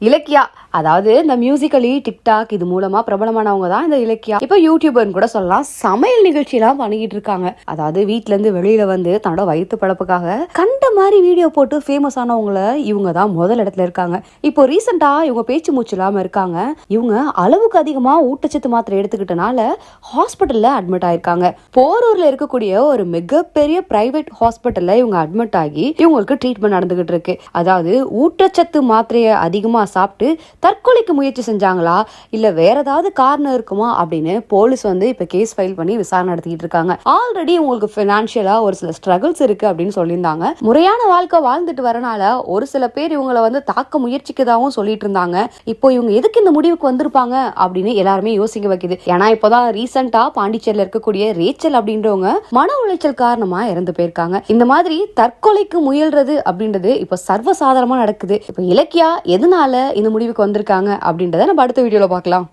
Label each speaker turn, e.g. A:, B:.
A: இலக்கியா, அதாவது இந்த musically TikTok இது மூலமா பிரபலமானவங்க தான் இந்த இலக்கியா. இப்ப யூடியூபர்னு கூட சொல்லலாம். சமையல் நிகழ்ச்சி எல்லாம் பண்ணிக்கிட்டு இருக்காங்க. அதாவது வீட்டுல இருந்து வெளியில வந்து தன்னோட வயிற்று பழப்புக்காக கண்ட மாதிரி வீடியோ போட்டு ஃபேமஸ் ஆனவங்கள இவங்க தான் முதல் இடத்துல இருக்காங்க. இப்போ ரீசெண்டா இவங்க பேச்சு மூச்சு இல்லாம இருக்காங்க. இவங்க அளவுக்கு அதிகமா ஊட்டச்சத்து மாத்திரை எடுத்துக்கிட்டனால ஹாஸ்பிட்டல்ல அட்மிட் ஆயிருக்காங்க. போரூர்ல இருக்கக்கூடிய ஒரு மிகப்பெரிய பிரைவேட் ஹாஸ்பிட்டல்ல இவங்க அட்மிட் ஆகி இவங்களுக்கு ட்ரீட்மெண்ட் நடந்துகிட்டு இருக்கு. அதாவது ஊட்டச்சத்து மாத்திரையை அதிகமா சாப்பிட்டு தற்கொலைக்கு முயற்சி செஞ்சாங்களா இல்ல வேற ஏதாவது காரணம் இருக்குமா அப்படின்னு போலீஸ் வந்து இப்ப கேஸ் ஃபைல் பண்ணி விசாரணை நடத்திட்டு இருக்காங்க. ஆல்ரெடி உங்களுக்கு பினான்சியலா ஒரு சில ஸ்ட்ரகிள்ஸ் இருக்கு அப்படின்னு சொல்லியிருந்தாங்க. முறையான வாழ்க்கை வாழ்ந்துட்டு வரனால ஒரு சில பேர் இவங்களை வந்து தாக்க முயற்சிக்கதாகவும் சொல்லிட்டு இருந்தாங்க. இப்போ இவங்க எதுக்கு இந்த முடிவுக்கு வந்திருப்பாங்க அப்படின்னு எல்லாருமே யோசிக்க வைக்குது. ஏன்னா இப்போதான் ரீசெண்டா பாண்டிச்சேரியில இருக்கக்கூடிய ரேச்சல் அப்படின்றவங்க மன உளைச்சல் காரணமா இறந்து போயிருக்காங்க. இந்த மாதிரி தற்கொலைக்கு முயல்றது அப்படின்றது இப்ப சர்வசாதாரணமா நடக்குது. இப்ப இலக்கியா எதனால இந்த முடிவுக்கு வந்திருக்காங்க அப்படின்றத நம்ம அடுத்த வீடியோல பார்க்கலாம்.